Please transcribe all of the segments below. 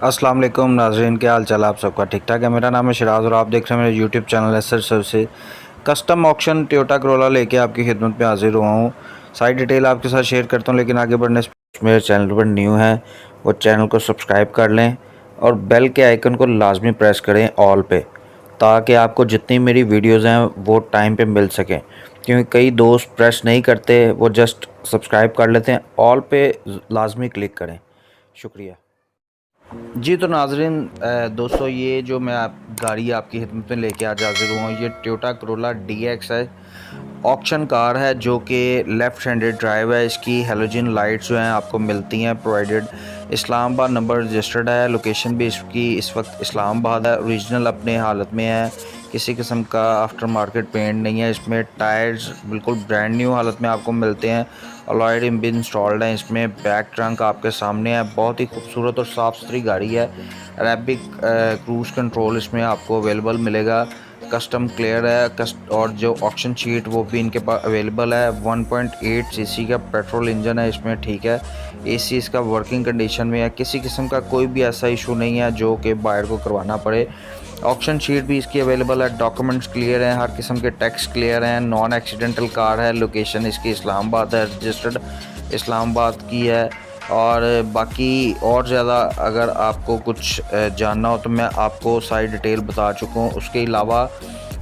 अस्सलाम वालेकुम नाज़रीन, क्या हाल चाल आप सबका ठीक ठाक है। मेरा नाम है शिराज और आप देख रहे हैं मेरे YouTube channel Acer services. Custom auction Toyota Corolla लेके आपकी खिदमत में हाजिर हुआ हूँ। सारी डिटेल आपके साथ शेयर करता हूँ, लेकिन आगे बढ़ने से मेरे चैनल पर न्यू है वो चैनल को सब्सक्राइब कर लें और बेल के आइकन को लाजमी प्रेस करें ऑल पे, ताकि आपको जितनी मेरी वीडियोज़ हैं वो टाइम पर मिल सकें। क्योंकि कई दोस्त प्रेस नहीं करते, वो जस्ट सब्सक्राइब कर लेते हैं। ऑल पे लाजमी क्लिक करें। शुक्रिया जी। तो नाज़रीन दोस्तों, ये जो मैं गाड़ी आपकी खिदमत में लेके आज हाजिर हुआ हूँ, ये टोयोटा करोला DX है। ऑक्शन कार है जो कि लेफ़्ट हैंडेड ड्राइव है। इसकी हेलोजन लाइट्स जो हैं आपको मिलती हैं प्रोवाइडेड। इस्लामाबाद नंबर रजिस्टर्ड है। लोकेशन भी इसकी इस वक्त इस्लामाबाद है। ओरिजिनल अपने हालत में है, किसी किस्म का आफ्टर मार्केट पेंट नहीं है। इसमें टायर्स बिल्कुल ब्रांड न्यू हालत में आपको मिलते हैं। अलॉयड भी इंस्टॉल्ड है इसमें। बैक ट्रंक आपके सामने है। बहुत ही खूबसूरत और साफ़ सुथरी गाड़ी है। अरेबिक क्रूज़ कंट्रोल इसमें आपको अवेलेबल मिलेगा। कस्टम क्लियर है और जो ऑक्शन शीट वो भी इनके पास अवेलेबल है। 1.8 सीसी का पेट्रोल इंजन है इसमें, ठीक है। AC इसका वर्किंग कंडीशन में है। किसी किस्म का कोई भी ऐसा इशू नहीं है जो कि बायर को करवाना पड़े। ऑक्शन शीट भी इसकी अवेलेबल है। डॉक्यूमेंट्स क्लियर हैं, हर किस्म के टैक्स क्लियर हैं। नॉन एक्सीडेंटल कार है। लोकेशन इसकी इस्लामाबाद है, रजिस्टर्ड इस्लामाबाद की है। और बाकी और ज़्यादा अगर आपको कुछ जानना हो तो मैं आपको सारी डिटेल बता चुका हूँ। उसके अलावा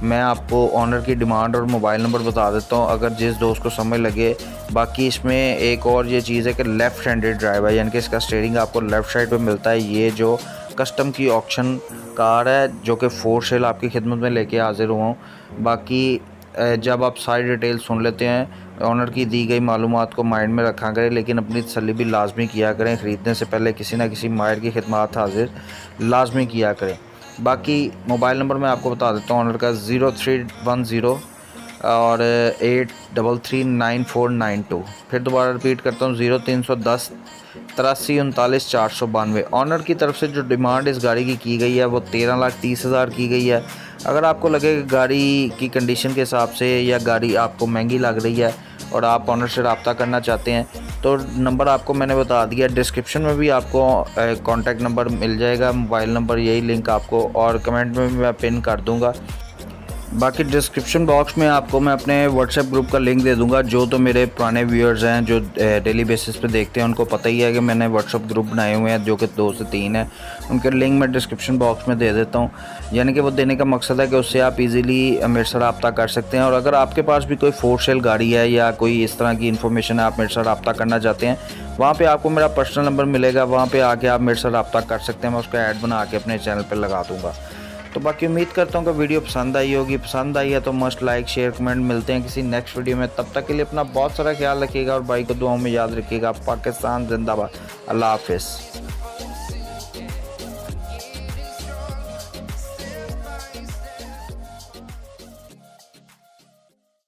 मैं आपको ऑनर की डिमांड और मोबाइल नंबर बता देता हूँ, अगर जिस दोस्त को समझ लगे। बाकी इसमें एक और ये चीज़ है कि लेफ़्ट हैंडेड ड्राइव है, यानी कि इसका स्टीयरिंग आपको लेफ़्ट साइड पे मिलता है। ये जो कस्टम की ऑक्शन कार है जो कि फोर सेल आपकी खिदमत में लेके हाजिर हुआ हूँ। बाकी जब आप सारी डिटेल सुन लेते हैं, ऑनर की दी गई मालूमात को माइंड में रखा करें, लेकिन अपनी तसल्ली भी लाजमी किया करें। ख़रीदने से पहले किसी न किसी माहिर की खिदमत हाजिर लाजमी किया करें। बाकी मोबाइल नंबर मैं आपको बता देता हूँ ऑनर का 0310 और 8339 फिर दोबारा रिपीट करता हूँ 0310 83 39 492। ऑनर की तरफ से जो डिमांड इस गाड़ी की गई है वो 13,30,000 की गई है। अगर आपको लगे कि गाड़ी की कंडीशन के हिसाब से या गाड़ी आपको महंगी लग रही है और आप ऑनर से रब्ता करना चाहते हैं तो नंबर आपको मैंने बता दिया। डिस्क्रिप्शन में भी आपको कॉन्टैक्ट नंबर मिल जाएगा, मोबाइल नंबर, यही लिंक आपको, और कमेंट में भी मैं पिन कर दूँगा। बाकी डिस्क्रिप्शन बॉक्स में आपको मैं अपने व्हाट्सएप ग्रुप का लिंक दे दूंगा। जो तो मेरे पुराने व्यूअर्स हैं जो डेली बेसिस पे देखते हैं उनको पता ही है कि मैंने व्हाट्सएप ग्रुप बनाए हुए हैं जो कि 2 से 3 हैं। उनके लिंक मैं डिस्क्रिप्शन बॉक्स में दे देता हूं। यानी कि वो देने का मकसद है कि उससे आप इजीली मेरे से रब्ता कर सकते हैं। और अगर आपके पास भी कोई फोर सेल गाड़ी है या कोई इस तरह की इन्फॉर्मेशन है, आप मेरे से रब्ता करना चाहते हैं, वहाँ पर आपको मेरा पर्सनल नंबर मिलेगा। वहाँ पर आके आप मेरे से रब्ता कर सकते हैं। मैं उसका ऐड बना के अपने चैनल पर लगा दूँगा। तो बाकी उम्मीद करता हूँ कि वीडियो पसंद आई होगी। पसंद आई है तो मस्ट लाइक शेयर कमेंट। मिलते हैं किसी नेक्स्ट वीडियो में, तब तक के लिए अपना बहुत सारा ख्याल रखिएगा और भाई को दुआओं में याद रखिएगा। पाकिस्तान जिंदाबाद। अल्लाह हाफिज़।